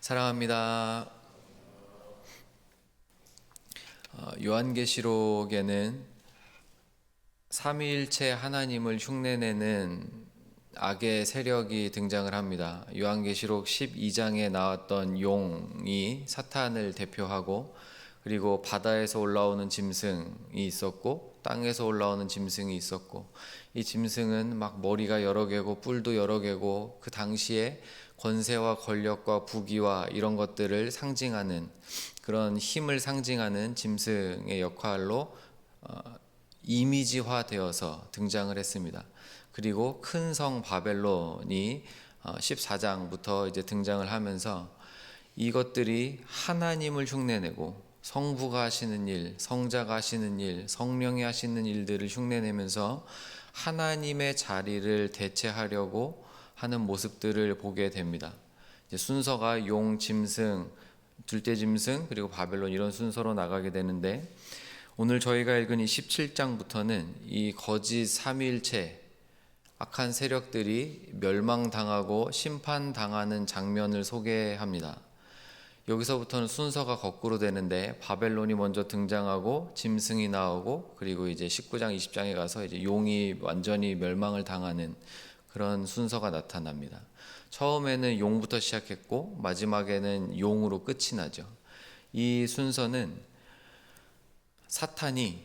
사랑합니다. 요한계시록에는 삼위일체 하나님을 흉내내는 악의 세력이 등장을 합니다. 요한계시록 12장에 나왔던 용이 사탄을 대표하고, 그리고 바다에서 올라오는 짐승이 있었고 땅에서 올라오는 짐승이 있었고, 이 짐승은 막 머리가 여러 개고 뿔도 여러 개고, 그 당시에 권세와 권력과 부귀와 이런 것들을 상징하는, 그런 힘을 상징하는 짐승의 역할로 이미지화 되어서 등장을 했습니다. 그리고 큰 성 바벨론이 14장부터 이제 등장을 하면서 이것들이 하나님을 흉내내고 성부가 하시는 일, 성자가 하시는 일, 성령이 하시는 일들을 흉내내면서 하나님의 자리를 대체하려고 하는 모습들을 보게 됩니다. 이제 순서가 용, 짐승, 둘째 짐승, 그리고 바벨론, 이런 순서로 나가게 되는데, 오늘 저희가 읽은 이 17장부터는 이 거짓 삼위일체 악한 세력들이 멸망당하고 심판당하는 장면을 소개합니다. 여기서부터는 순서가 거꾸로 되는데, 바벨론이 먼저 등장하고 짐승이 나오고, 그리고 이제 19장 20장에 가서 이제 용이 완전히 멸망을 당하는 그런 순서가 나타납니다. 처음에는 용부터 시작했고 마지막에는 용으로 끝이 나죠. 이 순서는 사탄이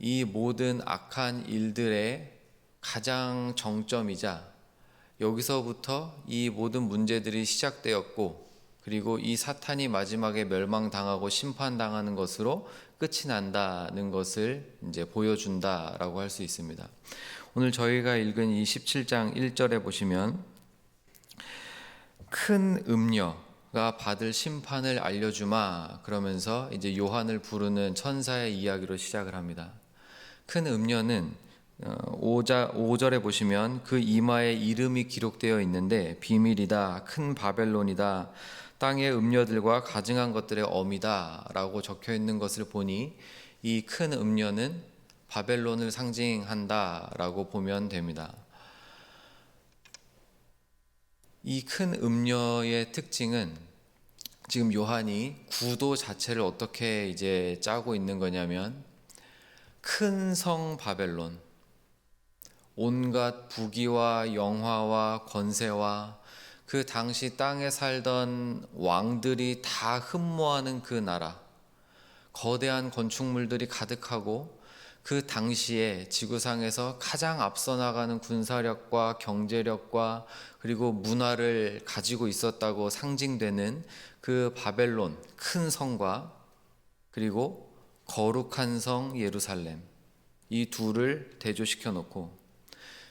이 모든 악한 일들의 가장 정점이자, 여기서부터 이 모든 문제들이 시작되었고, 그리고 이 사탄이 마지막에 멸망당하고 심판당하는 것으로 끝이 난다는 것을 이제 보여준다라고 할 수 있습니다. 오늘 저희가 읽은 이 17장 1절에 보시면, 큰 음녀가 받을 심판을 알려주마, 그러면서 이제 요한을 부르는 천사의 이야기로 시작을 합니다. 큰 음녀는 5절에 보시면 그 이마에 이름이 기록되어 있는데, 비밀이다, 큰 바벨론이다, 땅의 음녀들과 가증한 것들의 어미다 라고 적혀 있는 것을 보니, 이 큰 음녀는 바벨론을 상징한다 라고 보면 됩니다. 이 큰 음녀의 특징은, 지금 요한이 구도 자체를 어떻게 이제 짜고 있는 거냐면, 큰 성 바벨론, 온갖 부귀와 영화와 권세와 그 당시 땅에 살던 왕들이 다 흠모하는 그 나라, 거대한 건축물들이 가득하고, 그 당시에 지구상에서 가장 앞서 나가는 군사력과 경제력과 그리고 문화를 가지고 있었다고 상징되는 그 바벨론 큰 성과, 그리고 거룩한 성 예루살렘, 이 둘을 대조시켜 놓고,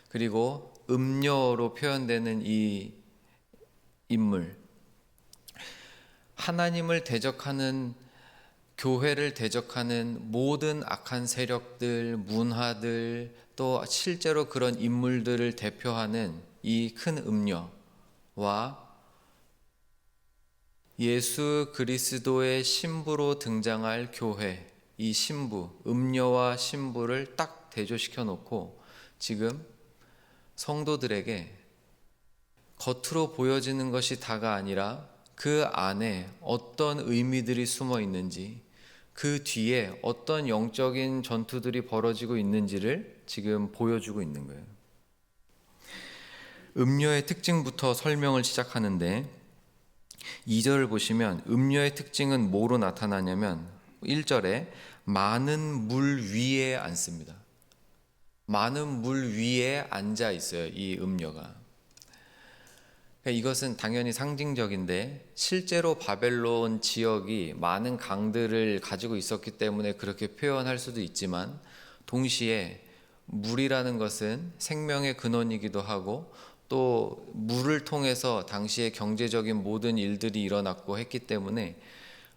그리고 음녀로 표현되는 이 인물, 하나님을 대적하는, 교회를 대적하는 모든 악한 세력들, 문화들, 또 실제로 그런 인물들을 대표하는 이 큰 음녀와 예수 그리스도의 신부로 등장할 교회, 이 신부, 음녀와 신부를 딱 대조시켜 놓고, 지금 성도들에게 겉으로 보여지는 것이 다가 아니라 그 안에 어떤 의미들이 숨어 있는지, 그 뒤에 어떤 영적인 전투들이 벌어지고 있는지를 지금 보여주고 있는 거예요. 음녀의 특징부터 설명을 시작하는데, 2절을 보시면 음녀의 특징은 뭐로 나타나냐면, 1절에 많은 물 위에 앉습니다. 많은 물 위에 앉아 있어요, 이 음녀가. 이것은 당연히 상징적인데, 실제로 바벨론 지역이 많은 강들을 가지고 있었기 때문에 그렇게 표현할 수도 있지만, 동시에 물이라는 것은 생명의 근원이기도 하고, 또 물을 통해서 당시에 경제적인 모든 일들이 일어났고 했기 때문에,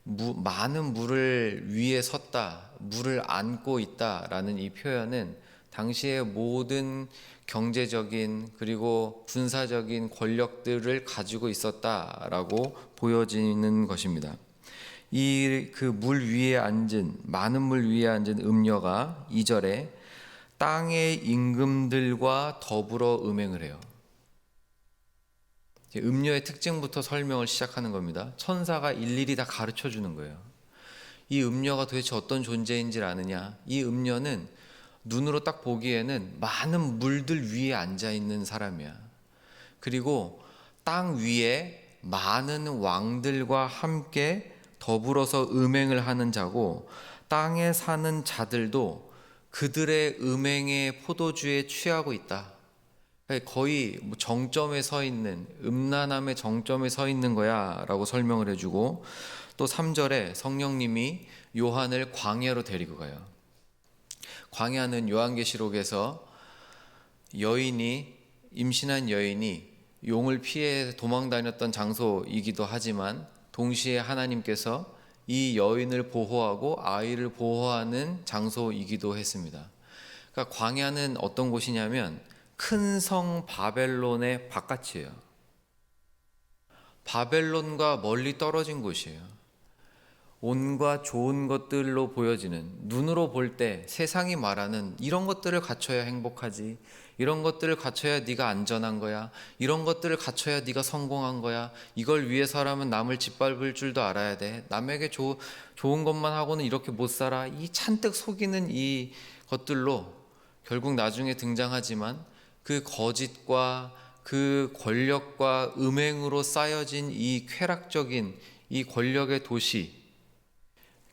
많은 물을 위에 섰다, 물을 안고 있다라는 이 표현은 당시의 모든 경제적인 그리고 군사적인 권력들을 가지고 있었다라고 보여지는 것입니다. 이 그 물 위에 앉은, 많은 물 위에 앉은 음녀가 2절에 땅의 임금들과 더불어 음행을 해요. 음료의 특징부터 설명을 시작하는 겁니다. 천사가 일일이 다 가르쳐 주는 거예요. 이 음료가 도대체 어떤 존재인지를 아느냐? 이 음료는 눈으로 딱 보기에는 많은 물들 위에 앉아 있는 사람이야. 그리고 땅 위에 많은 왕들과 함께 더불어서 음행을 하는 자고, 땅에 사는 자들도 그들의 음행의 포도주에 취하고 있다. 거의 정점에 서 있는, 음란함의 정점에 서 있는 거야 라고 설명을 해주고, 또 3절에 성령님이 요한을 광야로 데리고 가요. 광야는 요한계시록에서 임신한 여인이 용을 피해 도망 다녔던 장소이기도 하지만, 동시에 하나님께서 이 여인을 보호하고 아이를 보호하는 장소이기도 했습니다. 그러니까 광야는 어떤 곳이냐면 큰 성 바벨론의 바깥이에요. 바벨론과 멀리 떨어진 곳이에요. 온갖 좋은 것들로 보여지는, 눈으로 볼 때 세상이 말하는 이런 것들을 갖춰야 행복하지, 이런 것들을 갖춰야 네가 안전한 거야, 이런 것들을 갖춰야 네가 성공한 거야, 이걸 위해서라면 남을 짓밟을 줄도 알아야 돼, 남에게 좋은 것만 하고는 이렇게 못 살아, 이 잔뜩 속이는 이 것들로 결국 나중에 등장하지만, 그 거짓과 그 권력과 음행으로 쌓여진 이 쾌락적인 이 권력의 도시,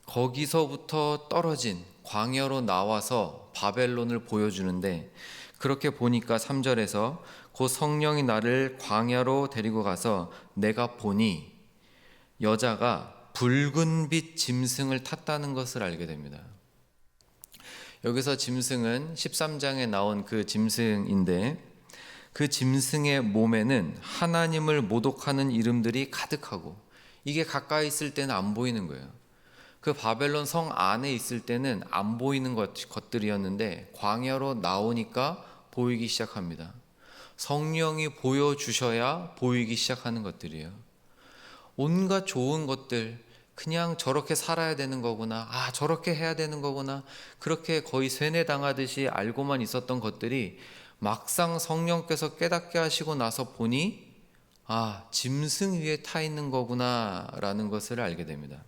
거기서부터 떨어진 광야로 나와서 바벨론을 보여주는데, 그렇게 보니까 3절에서 곧 성령이 나를 광야로 데리고 가서 내가 보니 여자가 붉은 빛 짐승을 탔다는 것을 알게 됩니다. 여기서 짐승은 13장에 나온 그 짐승인데, 그 짐승의 몸에는 하나님을 모독하는 이름들이 가득하고, 이게 가까이 있을 때는 안 보이는 거예요. 그 바벨론 성 안에 있을 때는 안 보이는 것들이었는데 광야로 나오니까 보이기 시작합니다. 성령이 보여주셔야 보이기 시작하는 것들이에요. 온갖 좋은 것들, 그냥 저렇게 살아야 되는 거구나, 저렇게 해야 되는 거구나, 그렇게 거의 세뇌당하듯이 알고만 있었던 것들이 막상 성령께서 깨닫게 하시고 나서 보니 짐승 위에 타 있는 거구나 라는 것을 알게 됩니다.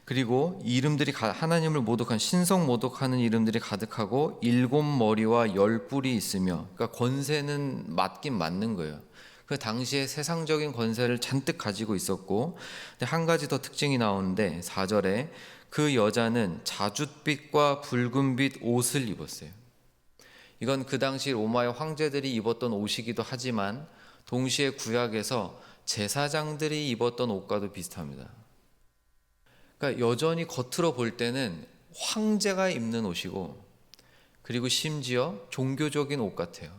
그리고 이름들이 하나님을 모독한, 신성 모독하는 이름들이 가득하고 7머리와 10뿔이 있으며, 그러니까 권세는 맞긴 맞는 거예요. 그 당시에 세상적인 권세를 잔뜩 가지고 있었고, 근데 한 가지 더 특징이 나오는데 4절에 그 여자는 자줏빛과 붉은빛 옷을 입었어요. 이건 그 당시 로마의 황제들이 입었던 옷이기도 하지만 동시에 구약에서 제사장들이 입었던 옷과도 비슷합니다. 그러니까 여전히 겉으로 볼 때는 황제가 입는 옷이고, 그리고 심지어 종교적인 옷 같아요.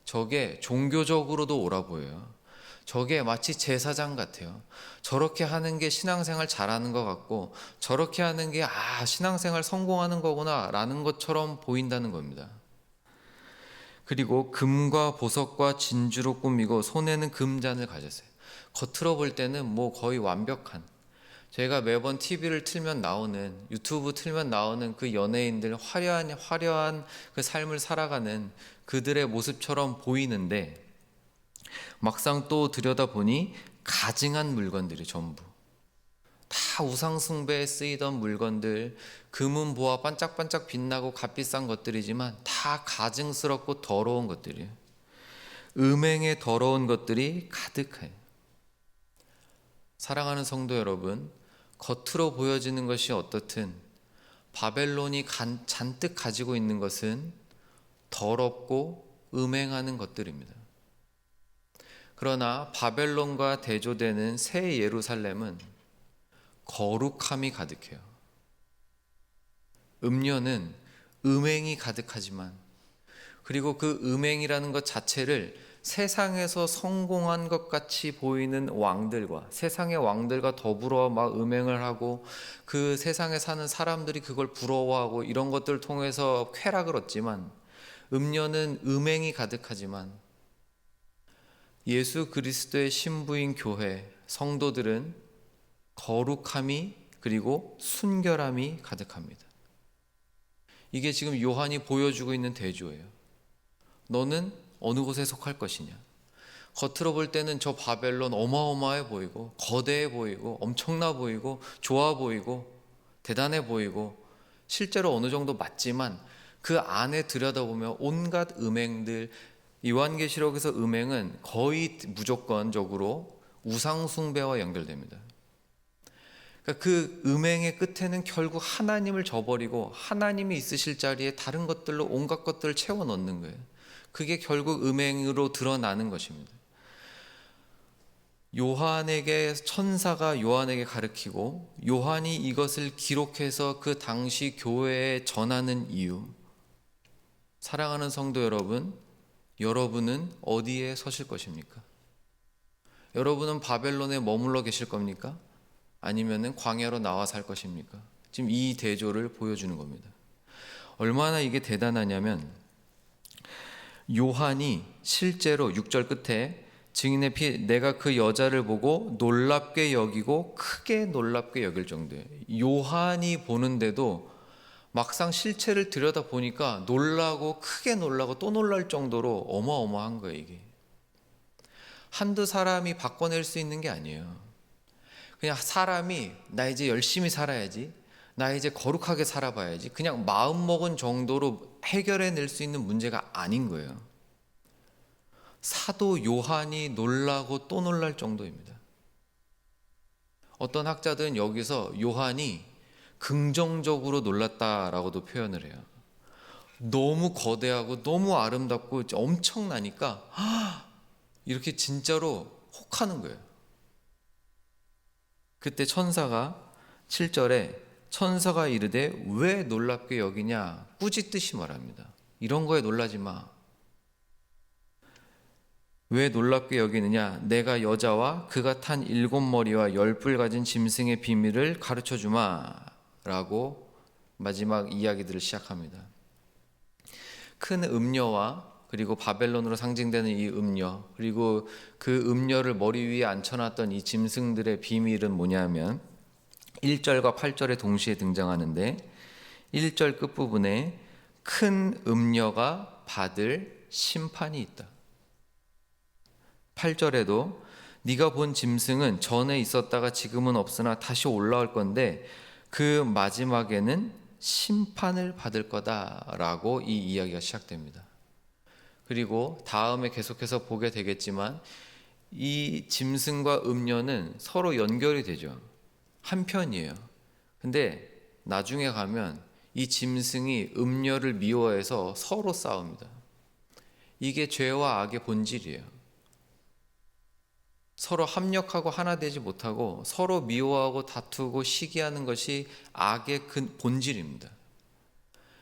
저게 종교적으로도 옳아 보여요. 저게 마치 제사장 같아요. 저렇게 하는 게 신앙생활 잘하는 것 같고, 저렇게 하는 게 신앙생활 성공하는 거구나 라는 것처럼 보인다는 겁니다. 그리고 금과 보석과 진주로 꾸미고 손에는 금잔을 가졌어요. 겉으로 볼 때는 거의 완벽한, 제가 매번 TV를 틀면 나오는, 유튜브 틀면 나오는 그 연예인들 화려한 그 삶을 살아가는 그들의 모습처럼 보이는데, 막상 또 들여다보니 가증한 물건들이 전부 다 우상숭배에 쓰이던 물건들, 금은 보아 반짝반짝 빛나고 값비싼 것들이지만 다 가증스럽고 더러운 것들이에요. 음행의 더러운 것들이 가득해요. 사랑하는 성도 여러분, 겉으로 보여지는 것이 어떻든 바벨론이 잔뜩 가지고 있는 것은 더럽고 음행하는 것들입니다. 그러나 바벨론과 대조되는 새 예루살렘은 거룩함이 가득해요. 음료는 음행이 가득하지만, 그리고 그 음행이라는 것 자체를 세상에서 성공한 것 같이 보이는 왕들과, 세상의 왕들과 더불어 막 음행을 하고 그 세상에 사는 사람들이 그걸 부러워하고 이런 것들을 통해서 쾌락을 얻지만, 음료는 음행이 가득하지만 예수 그리스도의 신부인 교회 성도들은 거룩함이, 그리고 순결함이 가득합니다. 이게 지금 요한이 보여주고 있는 대조예요. 너는 어느 곳에 속할 것이냐? 겉으로 볼 때는 저 바벨론 어마어마해 보이고 거대해 보이고 엄청나 보이고 좋아 보이고 대단해 보이고 실제로 어느 정도 맞지만 그 안에 들여다보면 온갖 음행들, 요한계시록에서 음행은 거의 무조건적으로 우상숭배와 연결됩니다. 그러니까 그 음행의 끝에는 결국 하나님을 저버리고 하나님이 있으실 자리에 다른 것들로 온갖 것들을 채워 넣는 거예요. 그게 결국 음행으로 드러나는 것입니다. 요한에게 천사가 요한에게 가르치고 요한이 이것을 기록해서 그 당시 교회에 전하는 이유. 사랑하는 성도 여러분, 여러분은 어디에 서실 것입니까? 여러분은 바벨론에 머물러 계실 겁니까? 아니면은 광야로 나와 살 것입니까? 지금 이 대조를 보여주는 겁니다. 얼마나 이게 대단하냐면 요한이 실제로 6절 끝에 증인의 피 내가 그 여자를 보고 놀랍게 여기고 크게 놀랍게 여길 정도예요. 요한이 보는데도 막상 실체를 들여다보니까 놀라고 크게 놀라고 또 놀랄 정도로 어마어마한 거예요. 이게 한두 사람이 바꿔낼 수 있는 게 아니에요. 그냥 사람이 나 이제 열심히 살아야지, 나 이제 거룩하게 살아봐야지, 그냥 마음먹은 정도로 해결해낼 수 있는 문제가 아닌 거예요. 사도 요한이 놀라고 또 놀랄 정도입니다. 어떤 학자들은 여기서 요한이 긍정적으로 놀랐다라고도 표현을 해요. 너무 거대하고 너무 아름답고 엄청나니까 이렇게 진짜로 혹하는 거예요. 그때 천사가 7절에 천사가 이르되 왜 놀랍게 여기냐 꾸짖듯이 말합니다. 이런 거에 놀라지 마. 왜 놀랍게 여기느냐? 내가 여자와 그가 탄 7머리와 10뿔 가진 짐승의 비밀을 가르쳐 주마 라고 마지막 이야기들을 시작합니다. 큰 음녀와 그리고 바벨론으로 상징되는 이 음녀, 그리고 그 음녀를 머리 위에 앉혀놨던 이 짐승들의 비밀은 뭐냐면 1절과 8절에 동시에 등장하는데 1절 끝부분에 큰 음녀가 받을 심판이 있다. 8절에도 네가 본 짐승은 전에 있었다가 지금은 없으나 다시 올라올 건데 그 마지막에는 심판을 받을 거다라고 이 이야기가 시작됩니다. 그리고 다음에 계속해서 보게 되겠지만 이 짐승과 음녀는 서로 연결이 되죠. 한편이에요. 근데 나중에 가면 이 짐승이 음녀를 미워해서 서로 싸웁니다. 이게 죄와 악의 본질이에요. 서로 합력하고 하나 되지 못하고 서로 미워하고 다투고 시기하는 것이 악의 본질입니다.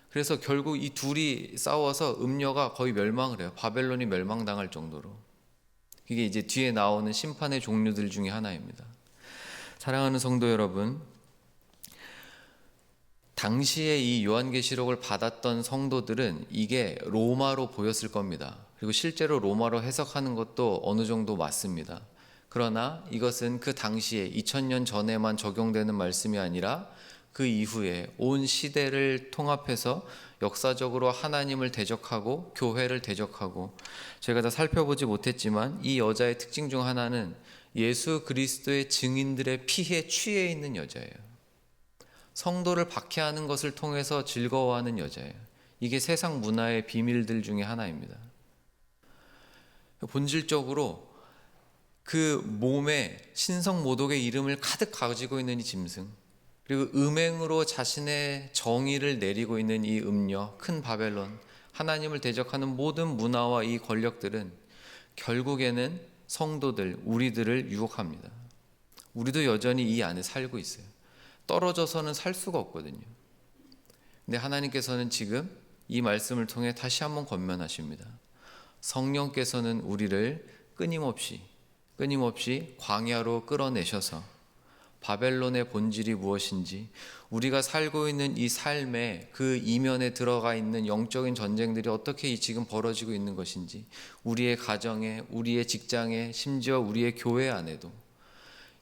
그래서 결국 이 둘이 싸워서 음녀가 거의 멸망을 해요. 바벨론이 멸망당할 정도로. 이게 이제 뒤에 나오는 심판의 종류들 중에 하나입니다. 사랑하는 성도 여러분, 당시에 이 요한계시록을 받았던 성도들은 이게 로마로 보였을 겁니다. 그리고 실제로 로마로 해석하는 것도 어느 정도 맞습니다. 그러나 이것은 그 당시에 2000년 전에만 적용되는 말씀이 아니라 그 이후에 온 시대를 통합해서 역사적으로 하나님을 대적하고 교회를 대적하고, 제가 다 살펴보지 못했지만 이 여자의 특징 중 하나는 예수 그리스도의 증인들의 피에 취해 있는 여자예요. 성도를 박해하는 것을 통해서 즐거워하는 여자예요. 이게 세상 문화의 비밀들 중에 하나입니다. 본질적으로 그 몸에 신성 모독의 이름을 가득 가지고 있는 이 짐승, 그리고 음행으로 자신의 정의를 내리고 있는 이 음녀, 큰 바벨론, 하나님을 대적하는 모든 문화와 이 권력들은 결국에는 성도들, 우리들을 유혹합니다. 우리도 여전히 이 안에 살고 있어요. 떨어져서는 살 수가 없거든요. 근데 하나님께서는 지금 이 말씀을 통해 다시 한번 권면하십니다. 성령께서는 우리를 끊임없이 광야로 끌어내셔서 바벨론의 본질이 무엇인지, 우리가 살고 있는 이 삶의 그 이면에 들어가 있는 영적인 전쟁들이 어떻게 지금 벌어지고 있는 것인지, 우리의 가정에, 우리의 직장에, 심지어 우리의 교회 안에도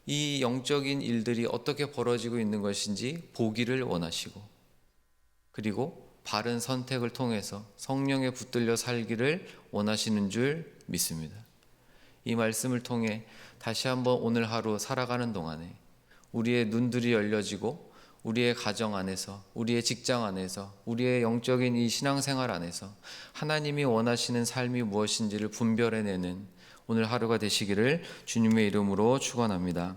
이 영적인 일들이 어떻게 벌어지고 있는 것인지 보기를 원하시고, 그리고 바른 선택을 통해서 성령에 붙들려 살기를 원하시는 줄 믿습니다. 이 말씀을 통해 다시 한번 오늘 하루 살아가는 동안에 우리의 눈들이 열려지고 우리의 가정 안에서, 우리의 직장 안에서, 우리의 영적인 이 신앙생활 안에서 하나님이 원하시는 삶이 무엇인지를 분별해내는 오늘 하루가 되시기를 주님의 이름으로 축원합니다.